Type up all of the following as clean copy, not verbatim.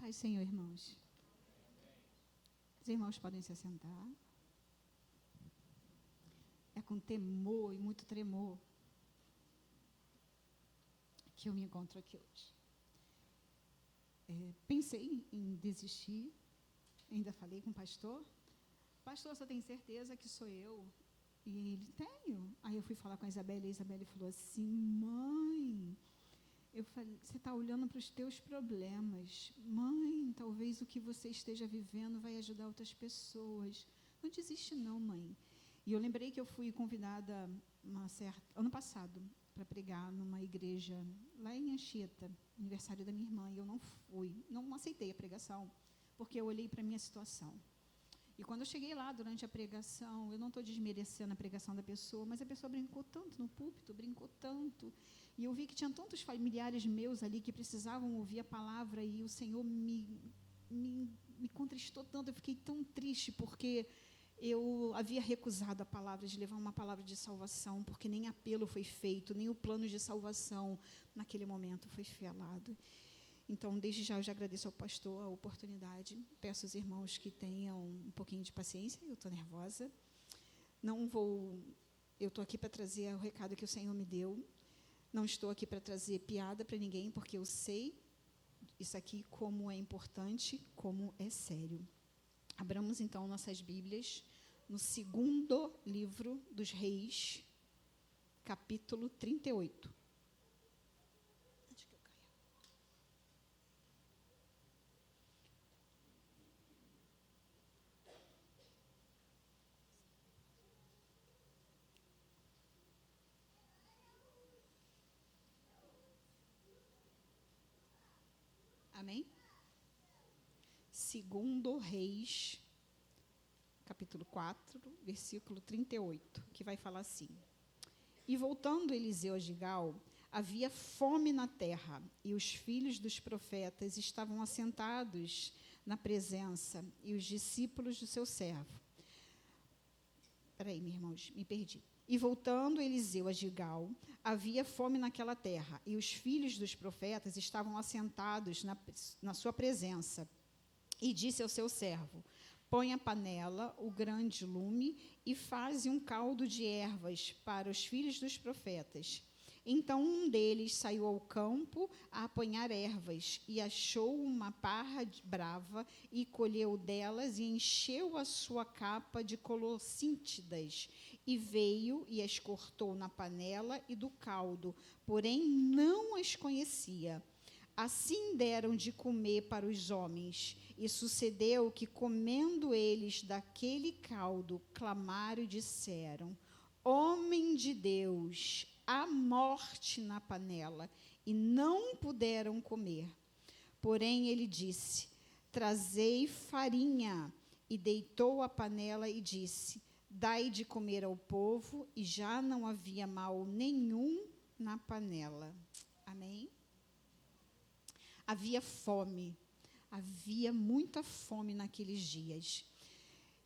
Paz, Senhor, irmãos. Os irmãos podem se assentar. É com temor e muito tremor que eu me encontro aqui hoje. Pensei em desistir, ainda falei com o pastor. Pastor, você tem certeza que sou eu? E ele, tenho. Aí eu fui falar com a Isabelle, e a Isabelle falou assim, mãe, eu falei, você está olhando para os teus problemas. Mãe, talvez o que você esteja vivendo vai ajudar outras pessoas. Não desiste não, mãe. E eu lembrei que eu fui convidada ano passado para pregar numa igreja lá em Anchieta, aniversário da minha irmã, e eu não fui, não aceitei a pregação, porque eu olhei para a minha situação. E quando eu cheguei lá, durante a pregação, eu não estou desmerecendo a pregação da pessoa, mas a pessoa brincou tanto no púlpito, brincou tanto, e eu vi que tinha tantos familiares meus ali que precisavam ouvir a palavra, e o Senhor me contristou tanto, eu fiquei tão triste, porque eu havia recusado a palavra, de levar uma palavra de salvação, porque nem apelo foi feito, nem o plano de salvação naquele momento foi falado. Então, desde já, eu já agradeço ao pastor a oportunidade. Peço aos irmãos que tenham um pouquinho de paciência, eu estou nervosa. Eu estou aqui para trazer o recado que o Senhor me deu. Não estou aqui para trazer piada para ninguém, porque eu sei isso aqui como é importante, como é sério. Abramos, então, nossas Bíblias no 2º livro dos Reis, capítulo 38. Amém? 2º Reis, capítulo 4, versículo 38, que vai falar assim. E voltando Eliseu a Gigal, havia fome na terra, e os filhos dos profetas estavam assentados na presença, e os discípulos do seu servo. Espera aí, meus irmãos, me perdi. E voltando Eliseu a Gigal, havia fome naquela terra, e os filhos dos profetas estavam assentados na sua presença. E disse ao seu servo, põe a panela, o grande lume, e faze um caldo de ervas para os filhos dos profetas. Então um deles saiu ao campo a apanhar ervas, e achou uma parra brava, e colheu delas, e encheu a sua capa de colossíntidas, e veio e as cortou na panela e do caldo, porém não as conhecia. Assim deram de comer para os homens, e sucedeu que, comendo eles daquele caldo, clamaram e disseram, homem de Deus, há morte na panela, e não puderam comer. Porém ele disse, trazei farinha, e deitou a panela e disse, dai de comer ao povo, e já não havia mal nenhum na panela. Amém? Havia fome, havia muita fome naqueles dias,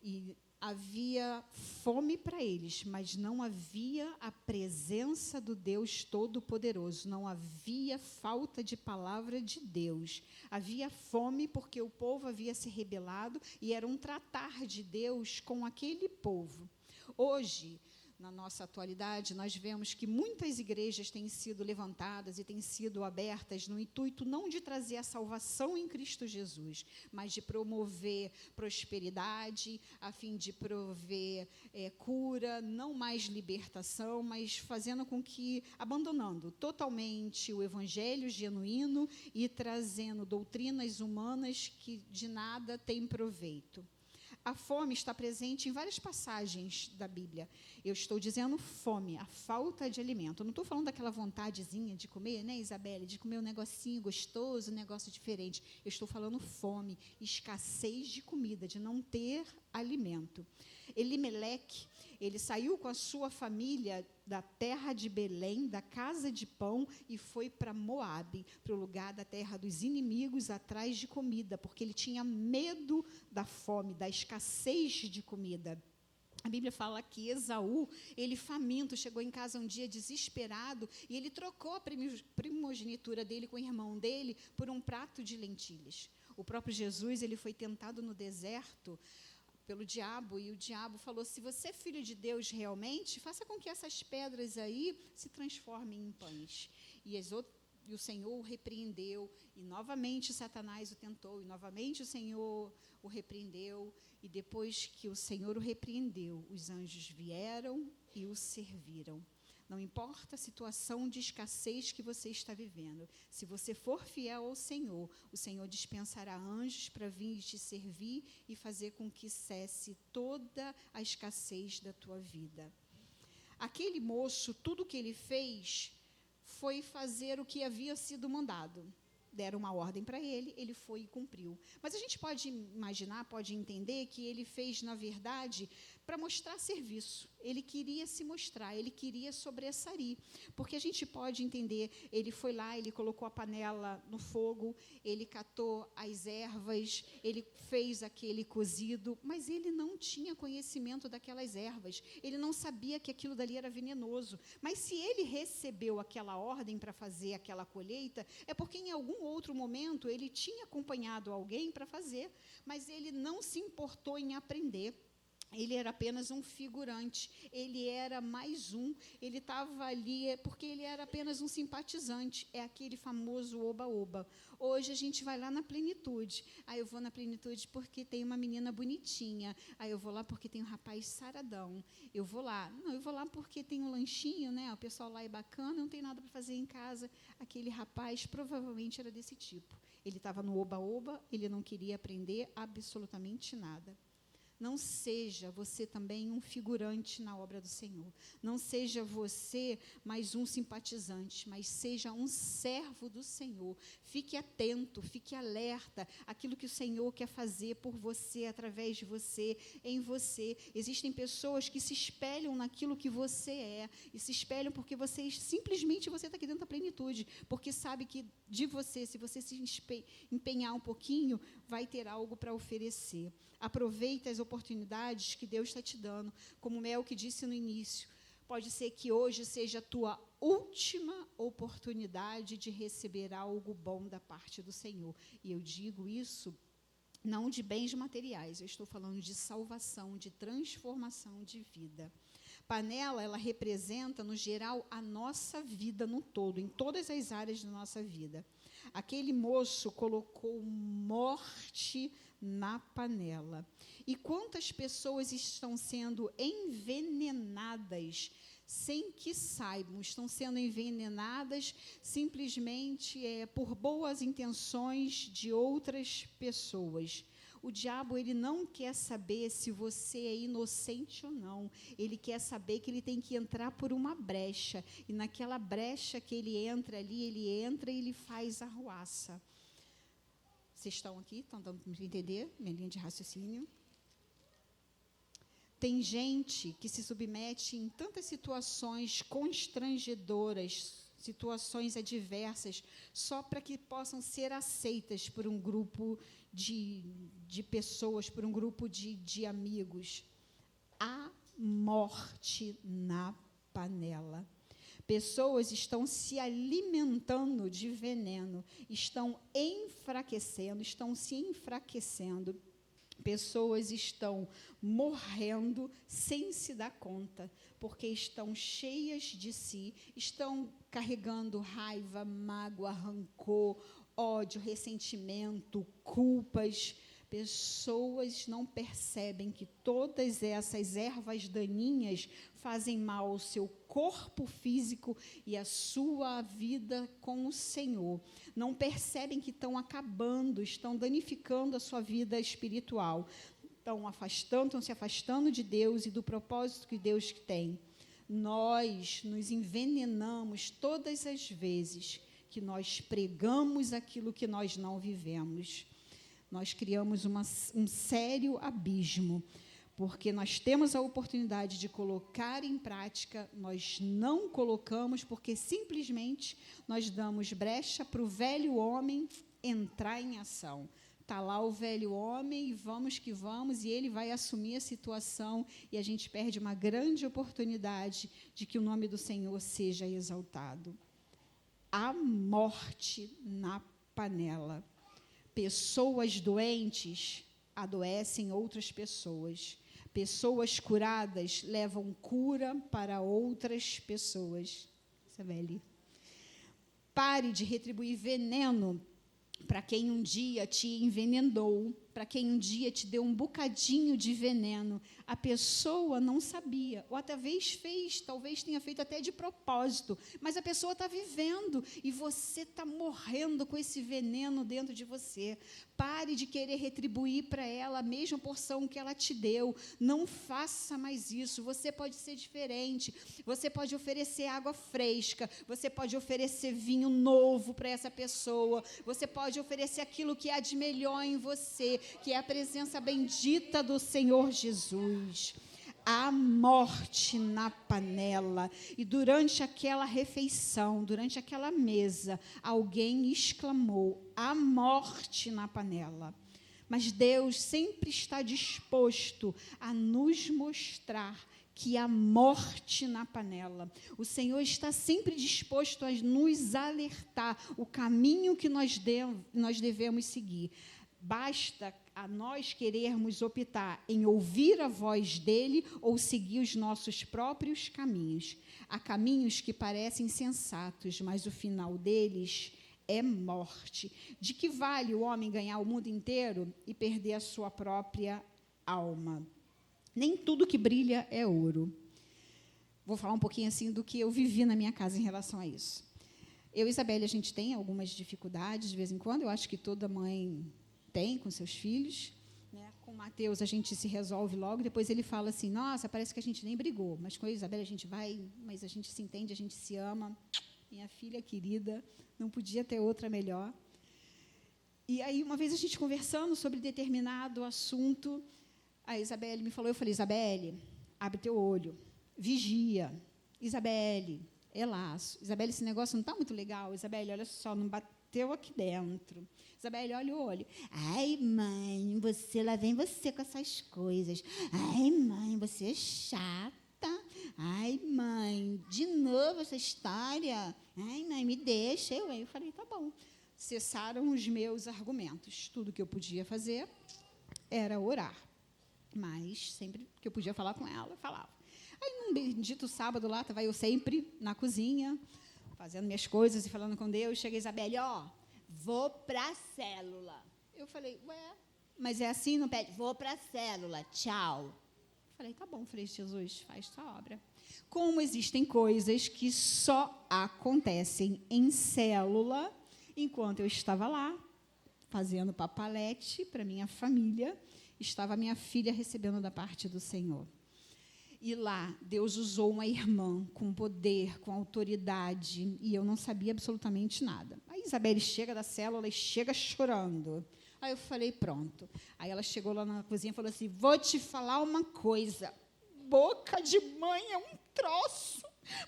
e havia fome para eles, mas não havia a presença do Deus Todo-Poderoso, não havia falta de palavra de Deus, havia fome porque o povo havia se rebelado, e era um tratar de Deus com aquele povo. Hoje, na nossa atualidade, nós vemos que muitas igrejas têm sido levantadas e têm sido abertas no intuito não de trazer a salvação em Cristo Jesus, mas de promover prosperidade, a fim de prover cura, não mais libertação, mas fazendo com que, abandonando totalmente o evangelho genuíno e trazendo doutrinas humanas que de nada têm proveito. A fome está presente em várias passagens da Bíblia. Eu estou dizendo fome, a falta de alimento. Eu não estou falando daquela vontadezinha de comer, né, Isabelle? De comer um negocinho gostoso, um negócio diferente. Eu estou falando fome, escassez de comida, de não ter alimento. Elimeleque, ele saiu com a sua família da terra de Belém, da casa de pão, e foi para Moabe, para o lugar da terra dos inimigos, atrás de comida, porque ele tinha medo da fome, da escassez de comida. A Bíblia fala que Esaú, ele faminto, chegou em casa um dia desesperado, e ele trocou a primogenitura dele com o irmão dele por um prato de lentilhas. O próprio Jesus, ele foi tentado no deserto pelo diabo, e o diabo falou: se você é filho de Deus realmente, faça com que essas pedras aí se transformem em pães. E o Senhor o repreendeu, e novamente Satanás o tentou, e novamente o Senhor o repreendeu, e depois que o Senhor o repreendeu, os anjos vieram e o serviram. Não importa a situação de escassez que você está vivendo, se você for fiel ao Senhor, o Senhor dispensará anjos para vir te servir e fazer com que cesse toda a escassez da tua vida. Aquele moço, tudo que ele fez foi fazer o que havia sido mandado. Deram uma ordem para ele, ele foi e cumpriu. Mas a gente pode imaginar, pode entender que ele fez, na verdade, para mostrar serviço. Ele queria se mostrar, ele queria sobressair. Porque a gente pode entender, ele foi lá, ele colocou a panela no fogo, ele catou as ervas, ele fez aquele cozido, mas ele não tinha conhecimento daquelas ervas. Ele não sabia que aquilo dali era venenoso. Mas se ele recebeu aquela ordem para fazer aquela colheita, é porque em algum outro momento ele tinha acompanhado alguém para fazer, mas ele não se importou em aprender. Ele era apenas um figurante, ele era mais um, ele estava ali porque ele era apenas um simpatizante, é aquele famoso oba-oba. Hoje a gente vai lá na plenitude, aí eu vou na plenitude porque tem uma menina bonitinha, aí eu vou lá porque tem um rapaz saradão, eu vou lá porque tem um lanchinho, né? O pessoal lá é bacana, não tem nada para fazer em casa. Aquele rapaz provavelmente era desse tipo, ele estava no oba-oba, ele não queria aprender absolutamente nada. Não seja você também um figurante na obra do Senhor. Não seja você mais um simpatizante, mas seja um servo do Senhor. Fique atento, fique alerta àquilo que o Senhor quer fazer por você, através de você, em você. Existem pessoas que se espelham naquilo que você é, e se espelham porque simplesmente você está aqui dentro da plenitude, porque sabe que de você, se você se empenhar um pouquinho, vai ter algo para oferecer. Aproveita as oportunidades que Deus está te dando. Como o Mel que disse no início, pode ser que hoje seja a tua última oportunidade de receber algo bom da parte do Senhor. E eu digo isso não de bens materiais, eu estou falando de salvação, de transformação de vida. Panela, ela representa, no geral, a nossa vida no todo, em todas as áreas da nossa vida. Aquele moço colocou morte na panela. E quantas pessoas estão sendo envenenadas sem que saibam, estão sendo envenenadas simplesmente por boas intenções de outras pessoas. O diabo, ele não quer saber se você é inocente ou não. Ele quer saber que ele tem que entrar por uma brecha. E naquela brecha que ele entra ali, ele entra e ele faz arruaça. Vocês estão aqui? Estão dando para entender minha linha de raciocínio? Tem gente que se submete em tantas situações constrangedoras, situações adversas, só para que possam ser aceitas por um grupo de pessoas, por um grupo de amigos. Há morte na panela. Pessoas estão se alimentando de veneno, estão se enfraquecendo. Pessoas estão morrendo sem se dar conta, porque estão cheias de si, estão carregando raiva, mágoa, rancor, ódio, ressentimento, culpas. Pessoas não percebem que todas essas ervas daninhas fazem mal ao seu corpo físico e à sua vida com o Senhor. Não percebem que estão acabando, estão danificando a sua vida espiritual. Estão se afastando de Deus e do propósito que Deus tem. Nós nos envenenamos todas as vezes que nós pregamos aquilo que nós não vivemos. Nós criamos um sério abismo, porque nós temos a oportunidade de colocar em prática, nós não colocamos, porque simplesmente nós damos brecha para o velho homem entrar em ação. Está lá o velho homem, e vamos que vamos, e ele vai assumir a situação, e a gente perde uma grande oportunidade de que o nome do Senhor seja exaltado. Há morte na panela. Pessoas doentes adoecem outras pessoas. Pessoas curadas levam cura para outras pessoas. Isabelle, pare de retribuir veneno para quem um dia te envenenou, para quem um dia te deu um bocadinho de veneno. A pessoa não sabia, ou talvez fez, talvez tenha feito até de propósito, mas a pessoa está vivendo e você está morrendo com esse veneno dentro de você. Pare de querer retribuir para ela a mesma porção que ela te deu. Não faça mais isso. Você pode ser diferente. Você pode oferecer água fresca. Você pode oferecer vinho novo para essa pessoa. Você pode oferecer aquilo que há de melhor em você, que é a presença bendita do Senhor Jesus. A morte na panela. E durante aquela refeição, durante aquela mesa, alguém exclamou: a morte na panela. Mas Deus sempre está disposto a nos mostrar que há morte na panela. O Senhor está sempre disposto a nos alertar o caminho que nós devemos seguir. Basta a nós querermos optar em ouvir a voz dele ou seguir os nossos próprios caminhos. Há caminhos que parecem sensatos, mas o final deles é morte. De que vale o homem ganhar o mundo inteiro e perder a sua própria alma? Nem tudo que brilha é ouro. Vou falar um pouquinho assim do que eu vivi na minha casa em relação a isso. Eu e Isabelle, a gente tem algumas dificuldades de vez em quando. Eu acho que toda mãe tem com seus filhos, né? Com o Mateus a gente se resolve logo, depois ele fala assim: nossa, parece que a gente nem brigou, mas com a Isabelle a gente vai, mas a gente se entende, a gente se ama. Minha filha querida, não podia ter outra melhor. E aí, uma vez a gente conversando sobre determinado assunto, a Isabelle me falou, eu falei: Isabelle, abre teu olho, vigia. Isabelle, é laço. Isabelle, esse negócio não está muito legal. Isabelle, olha só, não bateu aqui dentro. Isabelle, olha o olho. Ai, mãe, você, lá vem você com essas coisas. Ai, mãe, você é chata. Ai, mãe, de novo essa história. Ai, mãe, me deixa. Eu falei, tá bom. Cessaram os meus argumentos. Tudo que eu podia fazer era orar. Mas sempre que eu podia falar com ela, eu falava. Aí, num bendito sábado lá, estava eu sempre na cozinha, fazendo minhas coisas e falando com Deus. Chega a Isabelle, vou para a célula. Eu falei, ué, mas é assim, não pede? Vou para a célula, tchau. Falei, tá bom, falei, Jesus, faz sua obra. Como existem coisas que só acontecem em célula, enquanto eu estava lá, fazendo papalete para minha família, estava minha filha recebendo da parte do Senhor. E lá, Deus usou uma irmã com poder, com autoridade, e eu não sabia absolutamente nada. A Isabelle chega da célula e chega chorando. Aí eu falei, pronto. Aí ela chegou lá na cozinha e falou assim, vou te falar uma coisa, boca de mãe é um troço,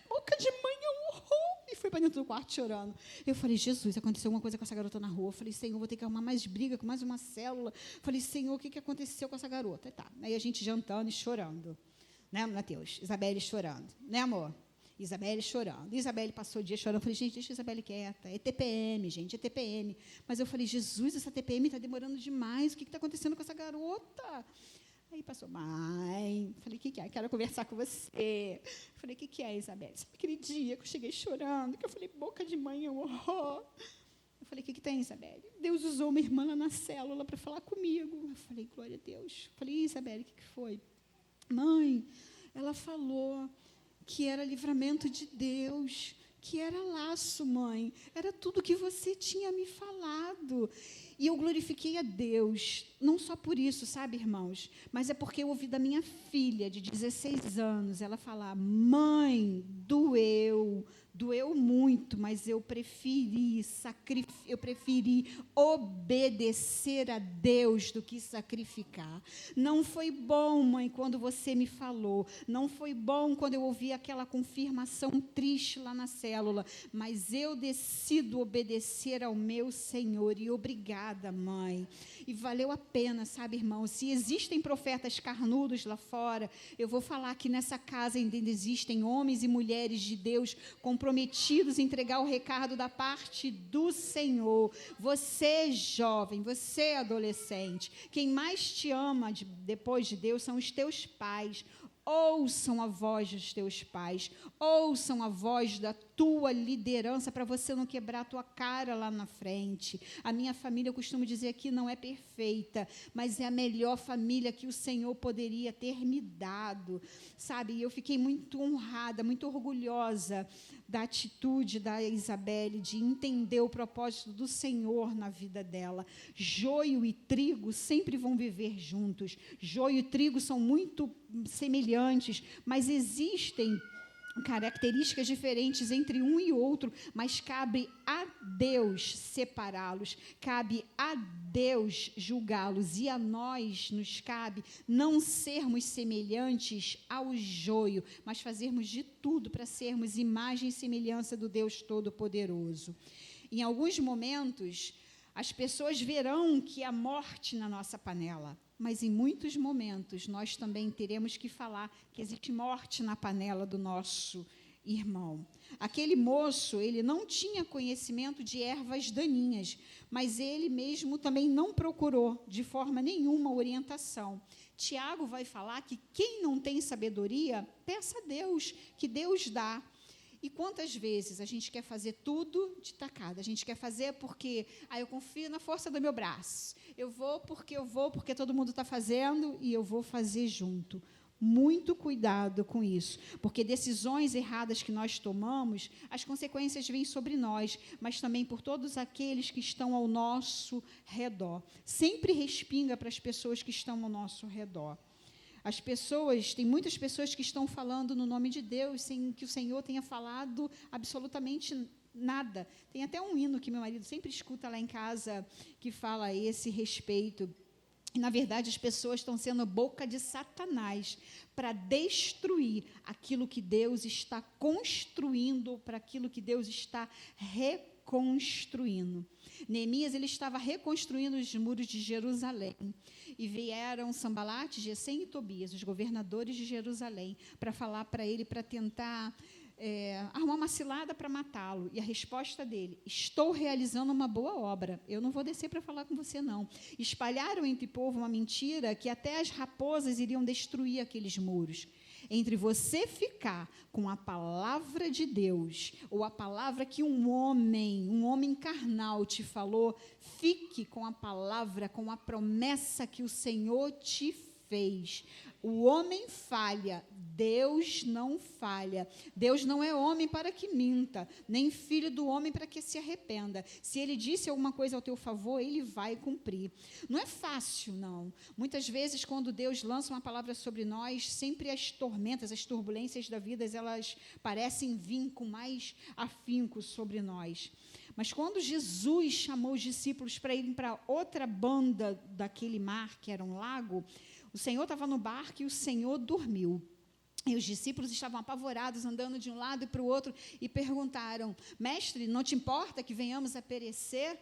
boca de mãe é um horror. E foi para dentro do quarto chorando. Eu falei, Jesus, aconteceu alguma coisa com essa garota na rua. Eu falei, Senhor, vou ter que arrumar mais briga com mais uma célula. Eu falei, Senhor, o que aconteceu com essa garota? E tá. Aí a gente jantando e chorando. Né, Mateus? Isabelle chorando. Né, amor? Isabelle chorando. Isabelle passou o dia chorando. Eu falei, gente, deixa a Isabelle quieta. É TPM, gente, é TPM. Mas eu falei, Jesus, essa TPM está demorando demais. O que está acontecendo com essa garota? Aí passou, mãe. Falei, o que é? Quero conversar com você. Falei, o que é, Isabelle? Sabe aquele dia que eu cheguei chorando, que eu falei, boca de mãe é um horror. Eu falei, o que tem, Isabelle? Deus usou uma irmã lá na célula para falar comigo. Eu falei, glória a Deus. Eu falei, Isabelle, o que foi? Mãe, ela falou que era livramento de Deus, que era laço, mãe. Era tudo que você tinha me falado. E eu glorifiquei a Deus, não só por isso, sabe, irmãos? Mas é porque eu ouvi da minha filha, de 16 anos, ela falar, mãe, doeu muito, mas eu preferi obedecer a Deus do que sacrificar. Não foi bom, mãe, quando você me falou. Não foi bom quando eu ouvi aquela confirmação triste lá na célula. Mas eu decido obedecer ao meu Senhor. E obrigada, mãe. E valeu a pena, sabe, irmão? Se existem profetas carnudos lá fora, eu vou falar que nessa casa ainda existem homens e mulheres de Deus comprometidos comprometidos em entregar o recado da parte do Senhor. Você, jovem, você, adolescente, quem mais te ama depois de Deus são os teus pais. Ouçam a voz dos teus pais, ouçam a voz da tua liderança para você não quebrar a tua cara lá na frente. A minha família, eu costumo dizer que não é perfeita, mas é a melhor família que o Senhor poderia ter me dado, sabe? E eu fiquei muito honrada, muito orgulhosa da atitude da Isabelle, de entender o propósito do Senhor na vida dela. Joio e trigo sempre vão viver juntos. Joio e trigo são muito semelhantes, mas existem características diferentes entre um e outro, mas cabe a Deus separá-los, cabe a Deus julgá-los, e a nós nos cabe não sermos semelhantes ao joio, mas fazermos de tudo para sermos imagem e semelhança do Deus Todo-Poderoso. Em alguns momentos, as pessoas verão que há morte na nossa panela, mas em muitos momentos nós também teremos que falar que existe morte na panela do nosso irmão. Aquele moço, ele não tinha conhecimento de ervas daninhas, mas ele mesmo também não procurou de forma nenhuma orientação. Tiago vai falar que quem não tem sabedoria, peça a Deus, que Deus dá. E quantas vezes a gente quer fazer tudo de tacada? A gente quer fazer porque eu confio na força do meu braço. Eu vou porque todo mundo está fazendo e eu vou fazer junto. Muito cuidado com isso, porque decisões erradas que nós tomamos, as consequências vêm sobre nós, mas também por todos aqueles que estão ao nosso redor. Sempre respinga para as pessoas que estão ao nosso redor. Tem muitas pessoas que estão falando no nome de Deus, sem que o Senhor tenha falado absolutamente nada. Tem até um hino que meu marido sempre escuta lá em casa, que fala a esse respeito. E, na verdade, as pessoas estão sendo boca de Satanás para destruir aquilo que Deus está construindo, para aquilo que Deus está reconstruindo. Neemias, ele estava reconstruindo os muros de Jerusalém, e vieram Sambalate, Gesem e Tobias, os governadores de Jerusalém, para falar para ele, para tentar arrumar uma cilada para matá-lo. E a resposta dele: estou realizando uma boa obra, eu não vou descer para falar com você, não. Espalharam entre o povo uma mentira que até as raposas iriam destruir aqueles muros. Entre você ficar com a palavra de Deus, ou a palavra que um homem carnal te falou, fique com a palavra, com a promessa que o Senhor te fez. O homem falha, Deus não falha. Deus não é homem para que minta, nem filho do homem para que se arrependa. Se ele disse alguma coisa ao teu favor, ele vai cumprir. Não é fácil, não. Muitas vezes, quando Deus lança uma palavra sobre nós, sempre as tormentas, as turbulências da vida, elas parecem vir com mais afinco sobre nós. Mas quando Jesus chamou os discípulos para irem para outra banda daquele mar, que era um lago, o Senhor estava no barco e o Senhor dormiu. E os discípulos estavam apavorados, andando de um lado e para o outro, e perguntaram: mestre, não te importa que venhamos a perecer?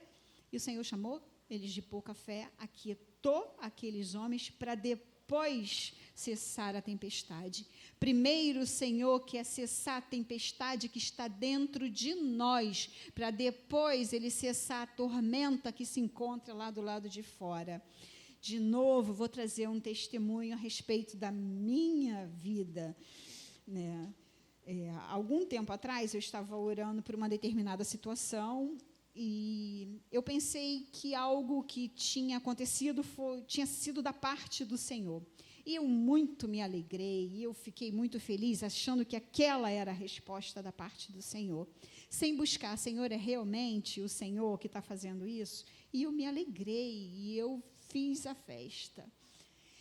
E o Senhor chamou eles de pouca fé, aquietou aqueles homens para depois cessar a tempestade. Primeiro o Senhor quer cessar a tempestade que está dentro de nós, para depois ele cessar a tormenta que se encontra lá do lado de fora. De novo, vou trazer um testemunho a respeito da minha vida, né? Algum tempo atrás, eu estava orando por uma determinada situação e eu pensei que algo que tinha acontecido tinha sido da parte do Senhor. E eu muito me alegrei, e eu fiquei muito feliz, achando que aquela era a resposta da parte do Senhor. Sem buscar, Senhor, é realmente o Senhor que está fazendo isso? E eu me alegrei, e eu fiz a festa.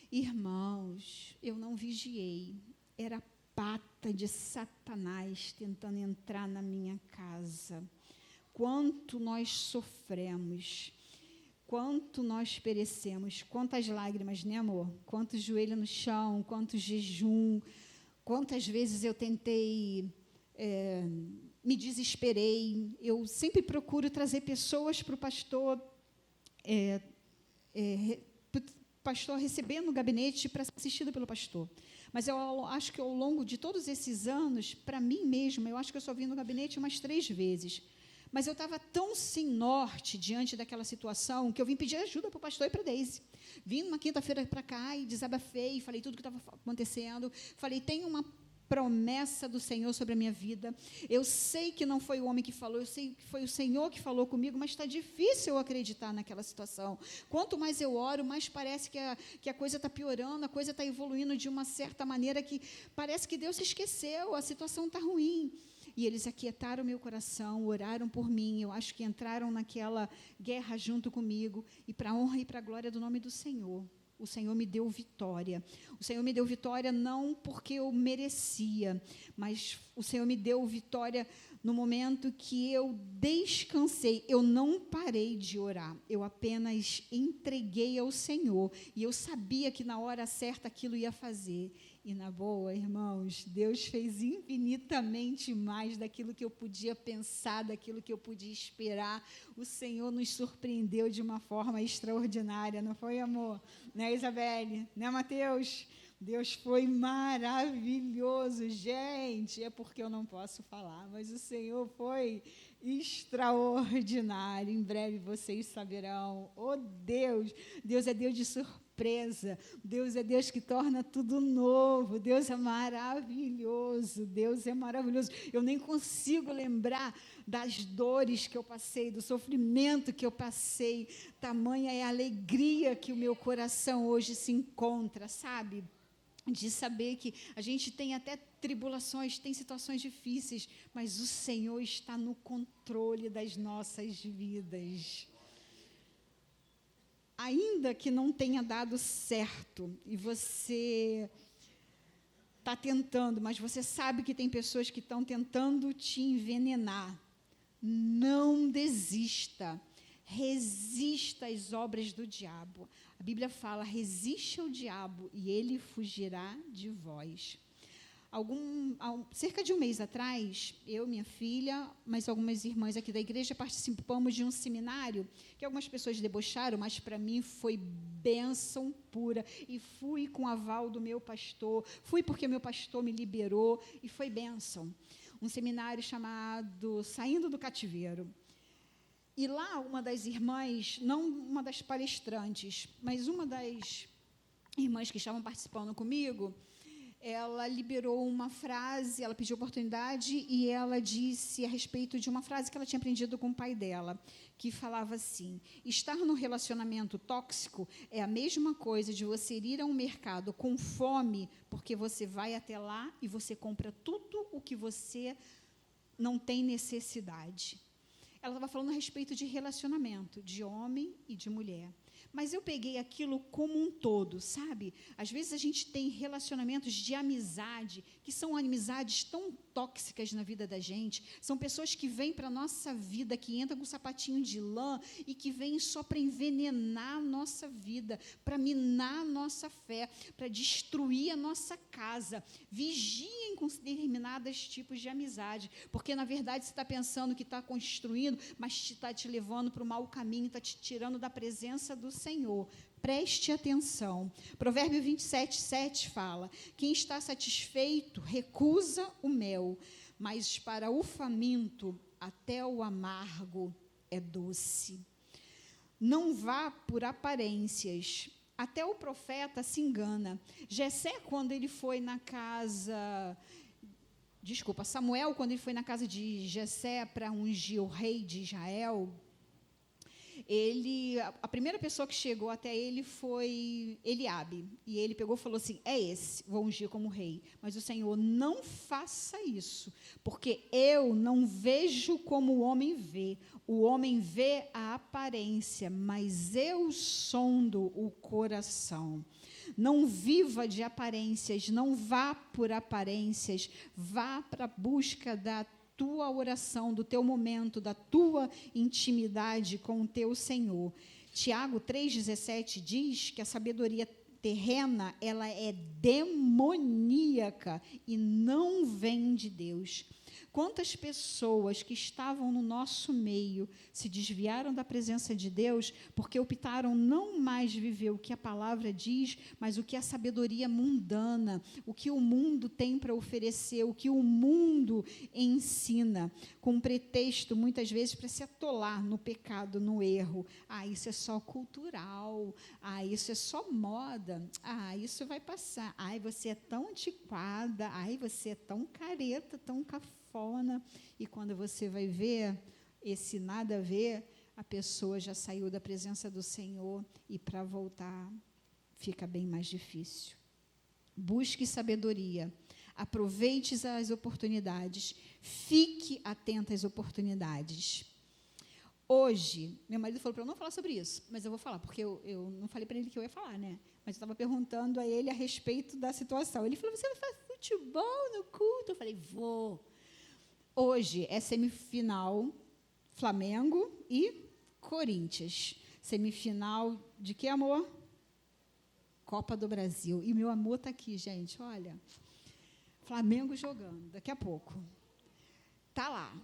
Irmãos, eu não vigiei, era pata de Satanás tentando entrar na minha casa. Quanto nós sofremos, quanto nós perecemos, quantas lágrimas, né, amor? Quantos joelhos no chão, quanto jejum, quantas vezes eu tentei, me desesperei. Eu sempre procuro trazer pessoas para o pastor, pastor, receber no gabinete para ser assistida pelo pastor. Mas eu acho que ao longo de todos esses anos, para mim mesma, eu acho que eu só vim no gabinete umas 3 vezes. Mas eu estava tão sem norte diante daquela situação que eu vim pedir ajuda para o pastor e para a Deise. Vim numa quinta-feira para cá e desabafei, falei tudo o que estava acontecendo. Falei, tem uma promessa do Senhor sobre a minha vida. Eu sei que não foi o homem que falou, eu sei que foi o Senhor que falou comigo, mas está difícil eu acreditar naquela situação. Quanto mais eu oro, mais parece que a coisa está piorando, a coisa está evoluindo de uma certa maneira que parece que Deus se esqueceu, a situação está ruim. E eles aquietaram meu coração, oraram por mim, eu acho que entraram naquela guerra junto comigo, e para a honra e para a glória do nome do Senhor. O Senhor me deu vitória. O Senhor me deu vitória não porque eu merecia, mas o Senhor me deu vitória no momento que eu descansei. Eu não parei de orar, eu apenas entreguei ao Senhor. E eu sabia que na hora certa aquilo ia fazer. E na boa, irmãos, Deus fez infinitamente mais daquilo que eu podia pensar, daquilo que eu podia esperar. O Senhor nos surpreendeu de uma forma extraordinária, não foi, amor? Né, Isabelle? Né, Mateus? Deus foi maravilhoso, gente. É porque eu não posso falar, mas o Senhor foi extraordinário. Em breve vocês saberão. Oh, Deus! Deus é Deus de surpresa. Deus é Deus que torna tudo novo. Deus é maravilhoso. Deus é maravilhoso. Eu nem consigo lembrar das dores que eu passei, do sofrimento que eu passei. Tamanha é a alegria que o meu coração hoje se encontra, sabe? De saber que a gente tem até tribulações, tem situações difíceis, mas o Senhor está no controle das nossas vidas. Ainda que não tenha dado certo, e você está tentando, mas você sabe que tem pessoas que estão tentando te envenenar, não desista. Resista às obras do diabo. A Bíblia fala, resiste ao diabo e ele fugirá de vós. Cerca de um mês atrás, eu, minha filha, mas algumas irmãs aqui da igreja participamos de um seminário que algumas pessoas debocharam, mas para mim foi bênção pura. E fui com o aval do meu pastor, fui porque meu pastor me liberou e foi bênção. Um seminário chamado Saindo do Cativeiro. E lá, uma das irmãs, não uma das palestrantes, mas uma das irmãs que estavam participando comigo, ela liberou uma frase, ela pediu oportunidade e ela disse a respeito de uma frase que ela tinha aprendido com o pai dela, que falava assim, estar num relacionamento tóxico é a mesma coisa de você ir a um mercado com fome, porque você vai até lá e você compra tudo o que você não tem necessidade. Ela estava falando a respeito de relacionamento, de homem e de mulher. Mas eu peguei aquilo como um todo, sabe? Às vezes a gente tem relacionamentos de amizade, que são amizades tão tóxicas na vida da gente, são pessoas que vêm para a nossa vida, que entram com um sapatinho de lã e que vêm só para envenenar a nossa vida, para minar a nossa fé, para destruir a nossa casa. Vigiem com determinados tipos de amizade, porque, na verdade, você está pensando que está construindo, mas está te levando para o mau caminho, está te tirando da presença do Senhor. Preste atenção. Provérbio 27:7 fala, quem está satisfeito recusa o mel, mas para o faminto até o amargo é doce. Não vá por aparências. Até o profeta se engana. Jessé, quando ele foi na casa... Samuel, quando ele foi na casa de Jessé para ungir o rei de Israel, a primeira pessoa que chegou até ele foi Eliabe, e ele pegou e falou assim, é esse, vou ungir como rei, mas o Senhor, não faça isso, porque eu não vejo como o homem vê a aparência, mas eu sondo o coração. Não viva de aparências, não vá por aparências, vá para a busca da tua oração, do teu momento, da tua intimidade com o teu Senhor. Tiago 3,17 diz que a sabedoria terrena, ela é demoníaca e não vem de Deus. Quantas pessoas que estavam no nosso meio se desviaram da presença de Deus porque optaram não mais viver o que a palavra diz, mas o que a sabedoria mundana, o que o mundo tem para oferecer, o que o mundo ensina, com pretexto, muitas vezes, para se atolar no pecado, no erro. Isso é só cultural. Isso é só moda. Isso vai passar. Você é tão antiquada. Você é tão careta, tão cafona. E quando você vai ver esse nada a ver, a pessoa já saiu da presença do Senhor e para voltar fica bem mais difícil. Busque sabedoria. Aproveite as oportunidades. Fique atenta às oportunidades. Hoje, meu marido falou para eu não falar sobre isso, mas eu vou falar, porque eu não falei para ele que eu ia falar, né? Mas eu estava perguntando a ele a respeito da situação. Ele falou, você vai fazer futebol no culto? Eu falei, vou. Hoje é semifinal Flamengo e Corinthians. Semifinal de que, amor? Copa do Brasil. E meu amor está aqui, gente, olha. Flamengo jogando, daqui a pouco. Está lá.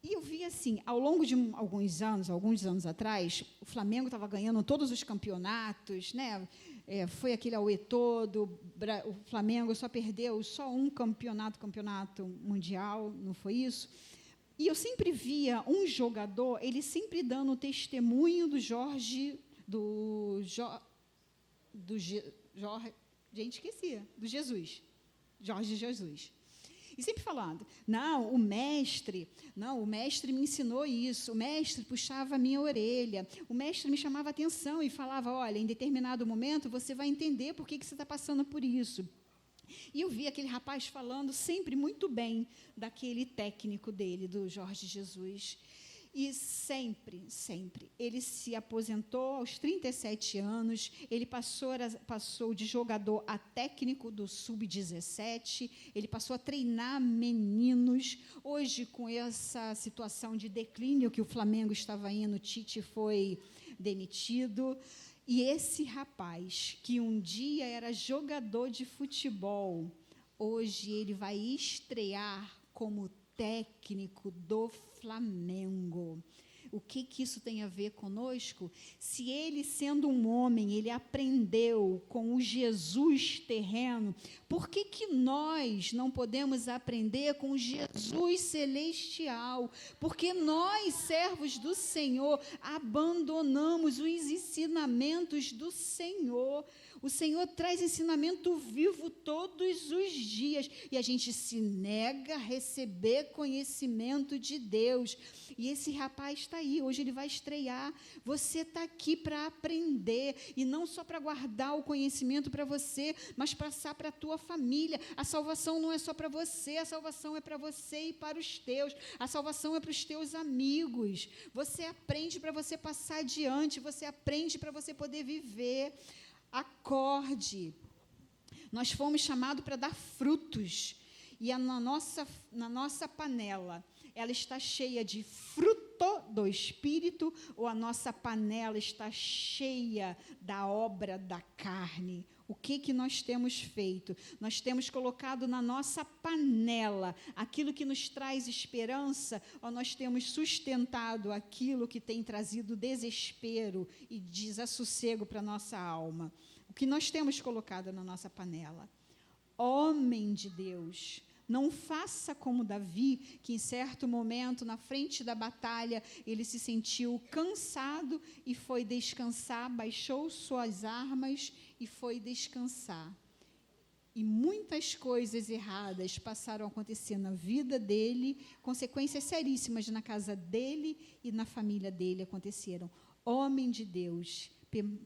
E eu vi assim, ao longo de alguns anos atrás, o Flamengo estava ganhando todos os campeonatos, né? Foi aquele auê todo, o Flamengo só perdeu um campeonato mundial, não foi isso? E eu sempre via um jogador, ele sempre dando o testemunho do Jesus. Jorge Jesus. E sempre falando, o mestre me ensinou isso, o mestre puxava a minha orelha, o mestre me chamava a atenção e falava, olha, em determinado momento você vai entender por que você está passando por isso. E eu vi aquele rapaz falando sempre muito bem daquele técnico dele, do Jorge Jesus. E sempre, ele se aposentou aos 37 anos, ele passou de jogador a técnico do Sub-17, ele passou a treinar meninos. Hoje, com essa situação de declínio que o Flamengo estava indo, o Tite foi demitido. E esse rapaz, que um dia era jogador de futebol, hoje ele vai estrear como técnico do Flamengo. O que isso tem a ver conosco? Se ele, sendo um homem, ele aprendeu com o Jesus terreno, por que nós não podemos aprender com o Jesus celestial? Porque nós, servos do Senhor, abandonamos os ensinamentos do Senhor. O Senhor traz ensinamento vivo todos os dias e a gente se nega a receber conhecimento de Deus. E esse rapaz está aí, hoje ele vai estrear. Você está aqui para aprender e não só para guardar o conhecimento para você, mas passar para a tua família. A salvação não é só para você, a salvação é para você e para os teus. A salvação é para os teus amigos. Você aprende para você passar adiante, você aprende para você poder viver. Acorde. Nós fomos chamados para dar frutos. E na nossa panela, ela está cheia de fruto do Espírito, ou a nossa panela está cheia da obra da carne? O que nós temos feito? Nós temos colocado na nossa panela aquilo que nos traz esperança, ou nós temos sustentado aquilo que tem trazido desespero e desassossego para a nossa alma? O que nós temos colocado na nossa panela? Homem de Deus, não faça como Davi, que em certo momento, na frente da batalha, ele se sentiu cansado e foi descansar, baixou suas armas e foi descansar. E muitas coisas erradas passaram a acontecer na vida dele, consequências seríssimas na casa dele e na família dele aconteceram. Homem de Deus,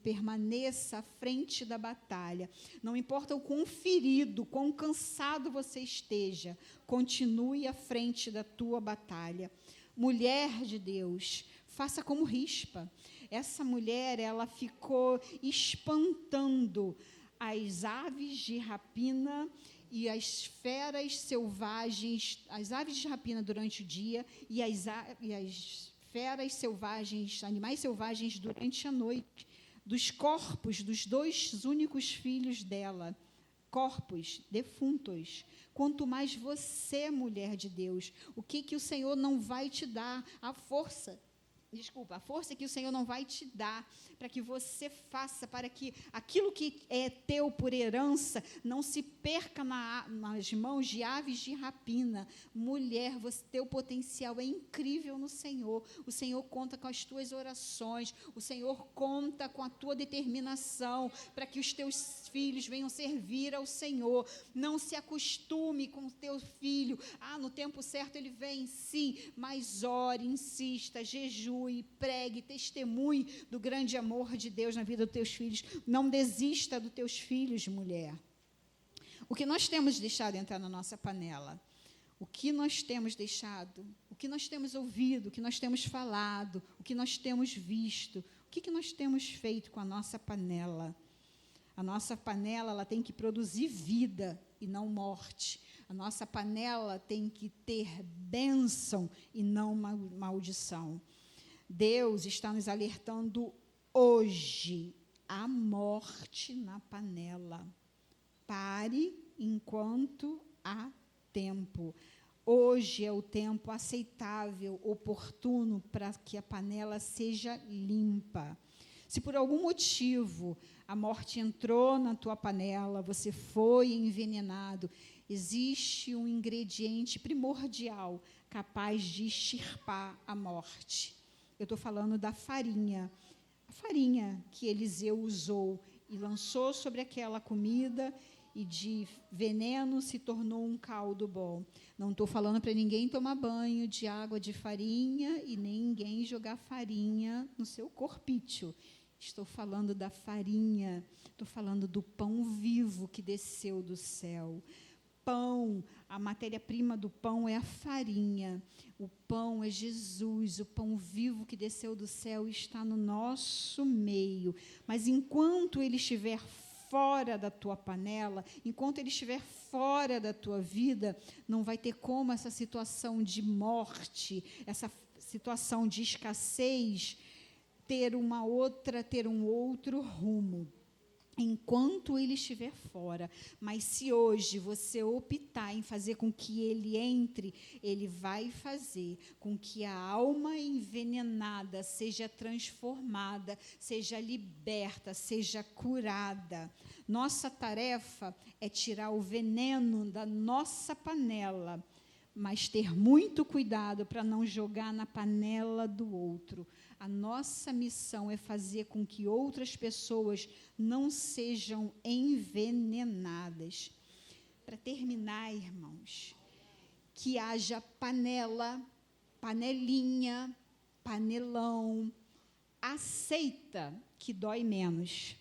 permaneça à frente da batalha. Não importa o quão ferido, quão cansado você esteja, continue à frente da tua batalha. Mulher de Deus, faça como Rispa. Essa mulher, ela ficou espantando as aves de rapina e as feras selvagens, as aves de rapina durante o dia e as feras selvagens, animais selvagens durante a noite, dos corpos dos 2 únicos filhos dela, corpos defuntos. Quanto mais você, mulher de Deus, o que o Senhor não vai te dar? A força que o Senhor não vai te dar, para que você faça, para que aquilo que é teu por herança não se perca nas mãos de aves de rapina. Mulher, teu potencial é incrível no Senhor. O Senhor conta com as tuas orações, o Senhor conta com a tua determinação, para que os teus filhos venham servir ao Senhor. Não se acostume com o teu filho, no tempo certo ele vem, sim, mas ore, insista, jejue, pregue, testemunhe do grande amor de Deus na vida dos teus filhos. Não desista dos teus filhos, mulher. O que nós temos deixado entrar na nossa panela? O que nós temos deixado? O que nós temos ouvido? O que nós temos falado? O que nós temos visto? O que nós temos feito com a nossa panela? A nossa panela, ela tem que produzir vida e não morte. A nossa panela tem que ter bênção e não maldição. Deus está nos alertando hoje, a morte na panela. Pare enquanto há tempo. Hoje é o tempo aceitável, oportuno, para que a panela seja limpa. Se por algum motivo a morte entrou na tua panela, você foi envenenado, existe um ingrediente primordial capaz de extirpar a morte. Eu estou falando da farinha. A farinha que Eliseu usou e lançou sobre aquela comida, e de veneno se tornou um caldo bom. Não estou falando para ninguém tomar banho de água de farinha e nem ninguém jogar farinha no seu corpício. Estou falando da farinha, estou falando do pão vivo que desceu do céu. Pão, a matéria-prima do pão é a farinha. O pão é Jesus, o pão vivo que desceu do céu está no nosso meio. Mas enquanto ele estiver fora da tua panela, enquanto ele estiver fora da tua vida, não vai ter como essa situação de morte, essa situação de escassez, ter um outro rumo. Enquanto ele estiver fora. Mas se hoje você optar em fazer com que ele entre, ele vai fazer com que a alma envenenada seja transformada, seja liberta, seja curada. Nossa tarefa é tirar o veneno da nossa panela, mas ter muito cuidado para não jogar na panela do outro. A nossa missão é fazer com que outras pessoas não sejam envenenadas. Para terminar, irmãos, que haja panela, panelinha, panelão, aceita que dói menos.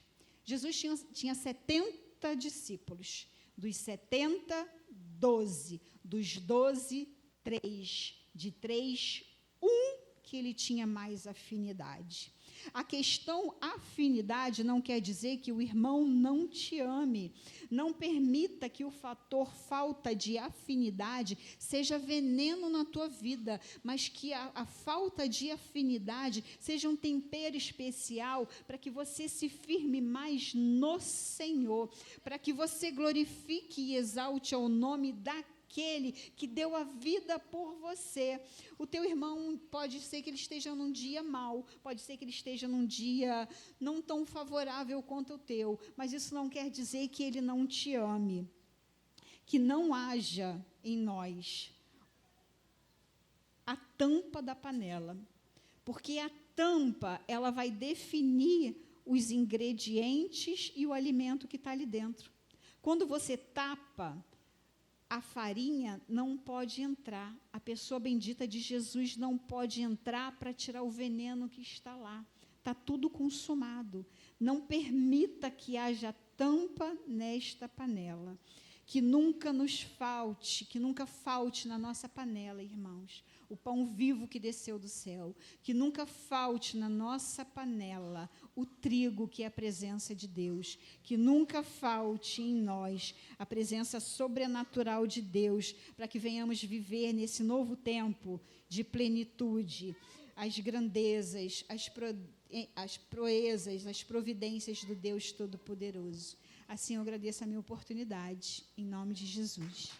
Jesus tinha 70 discípulos. Dos 70, 12. Dos 12, 3. De 3, 1 que ele tinha mais afinidade. A questão afinidade não quer dizer que o irmão não te ame. Não permita que o fator falta de afinidade seja veneno na tua vida, mas que a falta de afinidade seja um tempero especial para que você se firme mais no Senhor, para que você glorifique e exalte ao nome daquele que deu a vida por você. O teu irmão pode ser que ele esteja num dia mau, pode ser que ele esteja num dia não tão favorável quanto o teu, mas isso não quer dizer que ele não te ame. Que não haja em nós a tampa da panela, porque a tampa, ela vai definir os ingredientes e o alimento que está ali dentro. Quando você tapa, a farinha não pode entrar. A pessoa bendita de Jesus não pode entrar para tirar o veneno que está lá. Está tudo consumado. Não permita que haja tampa nesta panela. Que nunca nos falte, que nunca falte na nossa panela, irmãos, o pão vivo que desceu do céu. Que nunca falte na nossa panela o trigo, que é a presença de Deus. Que nunca falte em nós a presença sobrenatural de Deus, para que venhamos viver nesse novo tempo de plenitude, as grandezas, as proezas, as providências do Deus Todo-Poderoso. Assim eu agradeço a minha oportunidade, em nome de Jesus.